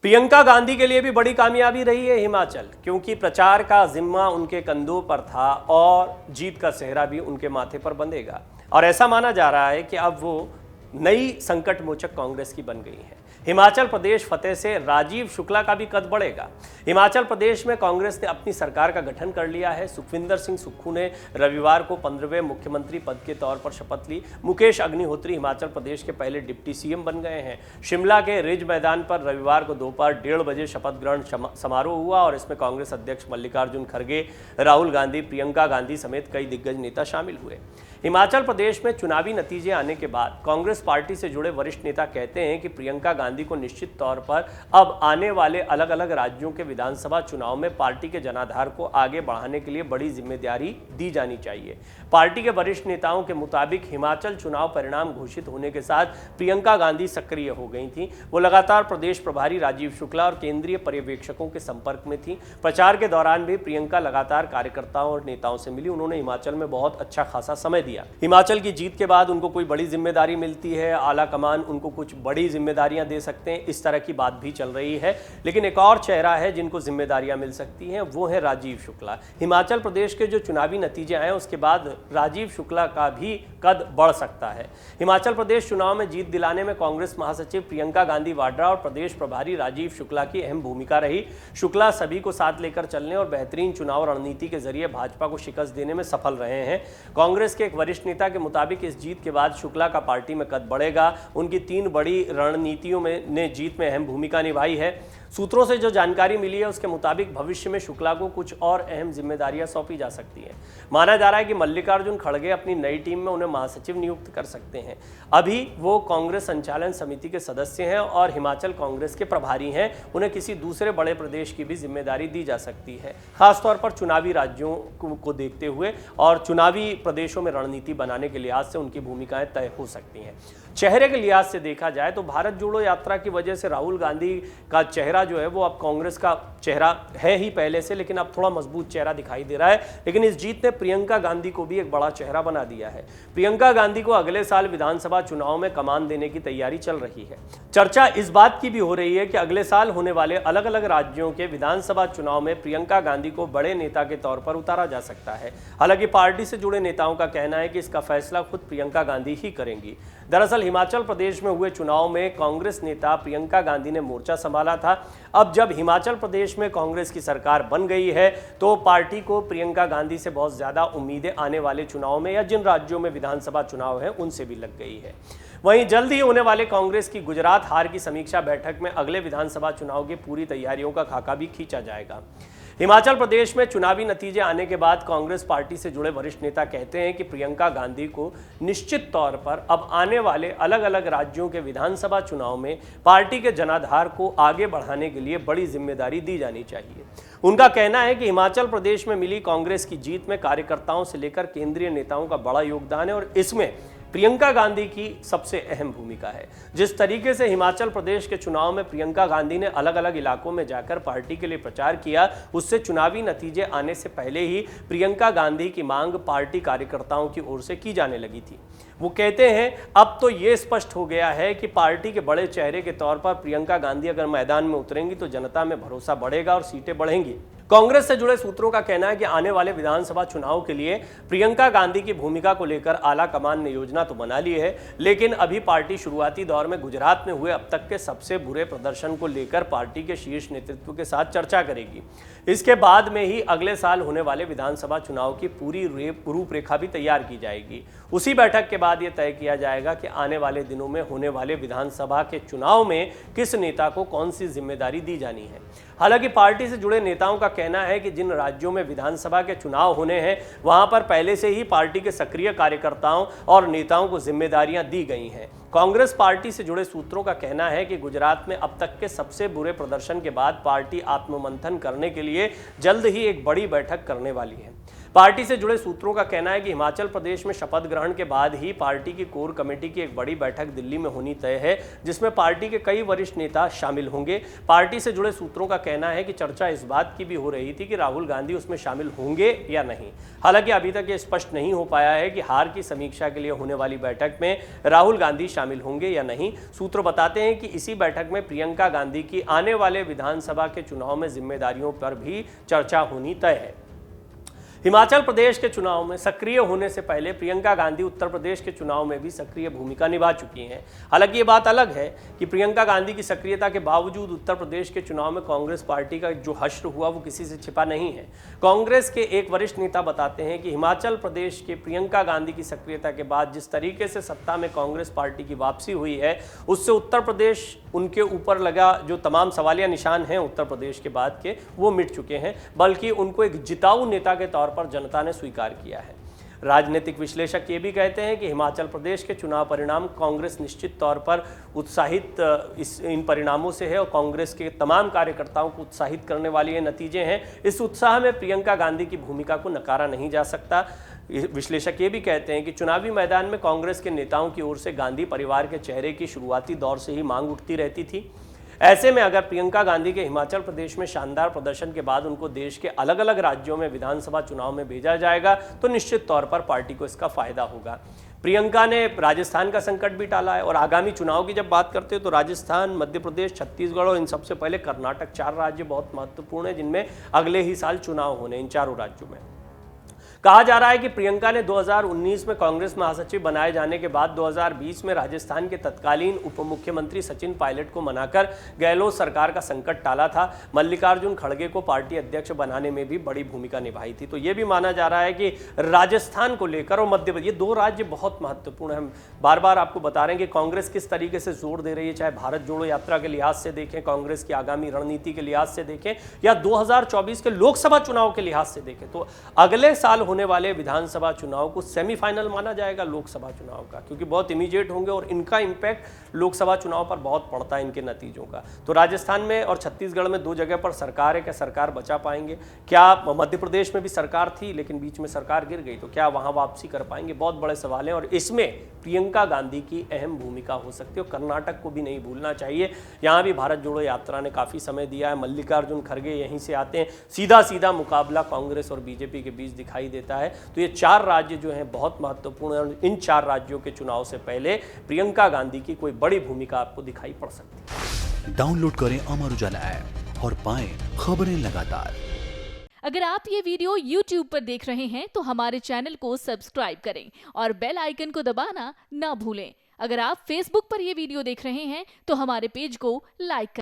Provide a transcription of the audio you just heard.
प्रियंका गांधी के लिए भी बड़ी कामयाबी रही है हिमाचल, क्योंकि प्रचार का जिम्मा उनके कंधों पर था और जीत का सेहरा भी उनके माथे पर बंधेगा। और ऐसा माना जा रहा है कि अब वो नई संकट मोचक कांग्रेस की बन गई है। हिमाचल प्रदेश फतेह से राजीव शुक्ला का भी कद बढ़ेगा। हिमाचल प्रदेश में कांग्रेस ने अपनी सरकार का गठन कर लिया है। सुखविंदर सिंह सुक्खू ने रविवार को 15वें मुख्यमंत्री पद के तौर पर शपथ ली। मुकेश अग्निहोत्री हिमाचल प्रदेश के पहले डिप्टी सीएम बन गए हैं। शिमला के रिज मैदान पर रविवार को दोपहर 1:30 बजे शपथ ग्रहण समारोह हुआ और इसमें कांग्रेस अध्यक्ष मल्लिकार्जुन खड़गे, राहुल गांधी, प्रियंका गांधी समेत कई दिग्गज नेता शामिल हुए। हिमाचल प्रदेश में चुनावी नतीजे आने के बाद कांग्रेस पार्टी से जुड़े वरिष्ठ नेता कहते हैं कि प्रियंका गांधी को निश्चित तौर पर अब आने वाले अलग अलग राज्यों के विधानसभा चुनाव में पार्टी के जनाधार को आगे बढ़ाने के लिए बड़ी जिम्मेदारी दी जानी चाहिए। पार्टी के वरिष्ठ नेताओं के मुताबिक हिमाचल चुनाव परिणाम घोषित होने के साथ प्रियंका गांधी सक्रिय हो गई थी। वो लगातार प्रदेश प्रभारी राजीव शुक्ला और केंद्रीय पर्यवेक्षकों के संपर्क में थी। प्रचार के दौरान भी प्रियंका लगातार कार्यकर्ताओं और नेताओं से मिली। उन्होंने हिमाचल में बहुत अच्छा खासा समय दिया। हिमाचल की जीत के बाद उनको कोई बड़ी जिम्मेदारी मिलती है, आला कमान उनको कुछ बड़ी जिम्मेदारियां दे सकते हैं, इस तरह की बात भी चल रही है। लेकिन एक और चेहरा है जिनको जिम्मेदारियां मिल सकती हैं, वो है राजीव शुक्ला। हिमाचल प्रदेश के जो चुनावी नतीजे आए उसके बाद राजीव शुक्ला का भी कद बढ़ सकता है। हिमाचल प्रदेश चुनाव में जीत दिलाने में कांग्रेस महासचिव प्रियंका गांधी वाड्रा और प्रदेश प्रभारी राजीव शुक्ला की अहम भूमिका रही। शुक्ला सभी को साथ लेकर चलने और बेहतरीन चुनाव रणनीति के जरिए भाजपा को शिकस्त देने में सफल रहे हैं। कांग्रेस के एक वरिष्ठ नेता के मुताबिक इस जीत के बाद शुक्ला का पार्टी में कद बढ़ेगा। उनकी 3 बड़ी रणनीतियों में ने जीत में अहम भूमिका निभाई है। सूत्रों से जो जानकारी मिली है उसके मुताबिक भविष्य में शुक्ला को कुछ और अहम जिम्मेदारियां सौंपी जा सकती हैं। माना जा रहा है कि मल्लिकार्जुन खड़गे अपनी नई टीम में उन्हें महासचिव नियुक्त कर सकते हैं। अभी वो कांग्रेस संचालन समिति के सदस्य हैं और हिमाचल कांग्रेस के प्रभारी हैं। उन्हें किसी दूसरे बड़े प्रदेश की भी जिम्मेदारी दी जा सकती है, खासतौर पर चुनावी राज्यों को देखते हुए और चुनावी प्रदेशों में रणनीति बनाने के लिहाज से उनकी भूमिकाएं तय हो सकती हैं। चेहरे के लिहाज से देखा जाए तो भारत जोड़ो यात्रा की वजह से राहुल गांधी का चेहरा जो है वो अब कांग्रेस का चेहरा है ही पहले से, लेकिन अब थोड़ा मजबूत चेहरा दिखाई दे रहा है। लेकिन इस जीत ने प्रियंका गांधी को भी एक बड़ा चेहरा बना दिया है। प्रियंका गांधी को अगले साल विधानसभा चुनाव में कमान देने की तैयारी चल रही है। चर्चा इस बात की भी हो रही है कि अगले साल होने वाले अलग अलग राज्यों के विधानसभा चुनाव में प्रियंका गांधी को बड़े नेता के तौर पर उतारा जा सकता है। हालांकि पार्टी से जुड़े नेताओं का कहना है कि इसका फैसला खुद प्रियंका गांधी ही करेंगी। दरअसल हिमाचल प्रदेश में हुए चुनाव में कांग्रेस नेता प्रियंका गांधी ने मोर्चा संभाला था। अब जब हिमाचल प्रदेश में कांग्रेस की सरकार बन गई है तो पार्टी को प्रियंका गांधी से बहुत ज्यादा उम्मीदें आने वाले चुनाव में या जिन राज्यों में विधानसभा चुनाव है उनसे भी लग गई है। वहीं जल्द ही होने वाले कांग्रेस की गुजरात हार की समीक्षा बैठक में अगले विधानसभा चुनाव की पूरी तैयारियों का खाका भी खींचा जाएगा। हिमाचल प्रदेश में चुनावी नतीजे आने के बाद कांग्रेस पार्टी से जुड़े वरिष्ठ नेता कहते हैं कि प्रियंका गांधी को निश्चित तौर पर अब आने वाले अलग अलग राज्यों के विधानसभा चुनाव में पार्टी के जनाधार को आगे बढ़ाने के लिए बड़ी जिम्मेदारी दी जानी चाहिए। उनका कहना है कि हिमाचल प्रदेश में मिली कांग्रेस की जीत में कार्यकर्ताओं से लेकर केंद्रीय नेताओं का बड़ा योगदान है और इसमें प्रियंका गांधी की सबसे अहम भूमिका है। जिस तरीके से हिमाचल प्रदेश के चुनाव में प्रियंका गांधी ने अलग अलग इलाकों में जाकर पार्टी के लिए प्रचार किया, उससे चुनावी नतीजे आने से पहले ही प्रियंका गांधी की मांग पार्टी कार्यकर्ताओं की ओर से की जाने लगी थी। वो कहते हैं अब तो ये स्पष्ट हो गया है कि पार्टी के बड़े चेहरे के तौर पर प्रियंका गांधी अगर मैदान में उतरेंगी तो जनता में भरोसा बढ़ेगा और सीटें बढ़ेंगी। कांग्रेस से जुड़े सूत्रों का कहना है कि आने वाले विधानसभा चुनाव के लिए प्रियंका गांधी की भूमिका को लेकर आला कमान ने योजना तो बना ली है, लेकिन अभी पार्टी शुरुआती दौर में गुजरात में हुए अब तक के सबसे बुरे प्रदर्शन को लेकर पार्टी के शीर्ष नेतृत्व के साथ चर्चा करेगी। इसके बाद में ही अगले साल होने वाले विधानसभा चुनाव की पूरी रूपरेखा भी तैयार की जाएगी। उसी बैठक के बाद यह तय किया जाएगा कि आने वाले दिनों में होने वाले विधानसभा के चुनाव में किस नेता को कौन सी जिम्मेदारी दी जानी है। हालांकि पार्टी से जुड़े नेताओं का कहना है कि जिन राज्यों में विधानसभा के चुनाव होने हैं वहां पर पहले से ही पार्टी के सक्रिय कार्यकर्ताओं और नेताओं को जिम्मेदारियां दी गई हैं। कांग्रेस पार्टी से जुड़े सूत्रों का कहना है कि गुजरात में अब तक के सबसे बुरे प्रदर्शन के बाद पार्टी आत्ममंथन करने के लिए जल्द ही एक बड़ी बैठक करने वाली है। पार्टी से जुड़े सूत्रों का कहना है कि हिमाचल प्रदेश में शपथ ग्रहण के बाद ही पार्टी की कोर कमेटी की एक बड़ी बैठक दिल्ली में होनी तय है, जिसमें पार्टी के कई वरिष्ठ नेता शामिल होंगे। पार्टी से जुड़े सूत्रों का कहना है कि चर्चा इस बात की भी हो रही थी कि राहुल गांधी उसमें शामिल होंगे या नहीं। हालांकि अभी तक यह स्पष्ट नहीं हो पाया है कि हार की समीक्षा के लिए होने वाली बैठक में राहुल गांधी शामिल होंगे या नहीं। सूत्र बताते हैं कि इसी बैठक में प्रियंका गांधी की आने वाले विधानसभा के चुनाव में जिम्मेदारियों पर भी चर्चा होनी तय है। हिमाचल प्रदेश के चुनाव में सक्रिय होने से पहले प्रियंका गांधी उत्तर प्रदेश के चुनाव में भी सक्रिय भूमिका निभा चुकी हैं। हालांकि ये बात अलग है कि प्रियंका गांधी की सक्रियता के बावजूद उत्तर प्रदेश के चुनाव में कांग्रेस पार्टी का जो हश्र हुआ वो किसी से छिपा नहीं है। कांग्रेस के एक वरिष्ठ नेता बताते हैं कि हिमाचल प्रदेश के प्रियंका गांधी की सक्रियता के बाद जिस तरीके से सत्ता में कांग्रेस पार्टी की वापसी हुई है, उससे उत्तर प्रदेश उनके ऊपर लगा जो तमाम सवालिया निशान हैं उत्तर प्रदेश के बाद के, वो मिट चुके हैं, बल्कि उनको एक जिताऊ नेता के तौर पर जनता ने स्वीकार किया है। राजनीतिक विश्लेषक ये भी कहते हैं कि हिमाचल प्रदेश के चुनाव परिणाम कांग्रेस निश्चित तौर पर उत्साहित इन परिणामों से है और कांग्रेस के तमाम कार्यकर्ताओं को उत्साहित करने वाले ये नतीजे हैं। इस उत्साह में प्रियंका गांधी की भूमिका को नकारा नहीं जा सकता। विश्लेषक ये भी कहते हैं कि चुनावी मैदान में कांग्रेस के नेताओं की ओर से गांधी परिवार के चेहरे की शुरुआती दौर से ही मांग उठती रहती थी। ऐसे में अगर प्रियंका गांधी के हिमाचल प्रदेश में शानदार प्रदर्शन के बाद उनको देश के अलग अलग राज्यों में विधानसभा चुनाव में भेजा जाएगा तो निश्चित तौर पर पार्टी को इसका फायदा होगा। प्रियंका ने राजस्थान का संकट भी टाला है और आगामी चुनाव की जब बात करते हैं तो राजस्थान, मध्य प्रदेश, छत्तीसगढ़ और इन सबसे पहले कर्नाटक, 4 राज्य बहुत महत्वपूर्ण है जिनमें अगले ही साल चुनाव होने, इन चारों राज्यों में। कहा जा रहा है कि प्रियंका ने 2019 में कांग्रेस महासचिव बनाए जाने के बाद 2020 में राजस्थान के तत्कालीन उप मुख्यमंत्री सचिन पायलट को मनाकर गहलोत सरकार का संकट टाला था। मल्लिकार्जुन खड़गे को पार्टी अध्यक्ष बनाने में भी बड़ी भूमिका निभाई थी। तो ये भी माना जा रहा है कि राजस्थान को लेकर और मध्य प्रदेश, ये 2 राज्य बहुत महत्वपूर्ण हैं। हम बार बार आपको बता रहे हैं कि कांग्रेस किस तरीके से जोर दे रही है, चाहे भारत जोड़ो यात्रा के लिहाज से देखें, कांग्रेस की आगामी रणनीति के लिहाज से देखें या 2024 के लोकसभा चुनाव के लिहाज से देखें, तो अगले साल होने वाले विधानसभा चुनाव को सेमीफाइनल माना जाएगा लोकसभा चुनाव का, क्योंकि बहुत इमीडिएट होंगे और इनका इंपैक्ट लोकसभा चुनाव पर बहुत पड़ता है इनके नतीजों का। तो राजस्थान में और छत्तीसगढ़ में 2 जगह पर सरकार है, क्या सरकार बचा पाएंगे? क्या मध्य प्रदेश में भी सरकार थी लेकिन बीच में सरकार गिर गई, तो क्या वहां वापसी कर पाएंगे? बहुत बड़े सवाल हैं और इसमें प्रियंका गांधी की अहम भूमिका हो सकती है। कर्नाटक को भी नहीं भूलना चाहिए, यहां भी भारत जोड़ो यात्रा ने काफी समय दिया है। मल्लिकार्जुन खड़गे यहीं से आते हैं, सीधा मुकाबला कांग्रेस और बीजेपी के बीच दिखाई देता है। तो ये 4 राज्य जो हैं बहुत महत्वपूर्ण हैं। इन 4 राज्यों के चुनाव से पहले प्रियंका गांधी की कोई बड़ी भूमिका आपको दिखाई पड़ सकती है। डाउनलोड करें अमर उजाला ऐप और पाएं खबरें लगातार। अगर आप ये वीडियो YouTube पर देख रहे हैं तो हमारे चैनल को सब्सक्राइब करें और बेल आइकन को दबाना ना भूलें। अगर आप Facebook पर ये वीडियो देख रहे हैं तो हमारे पेज को लाइक करें।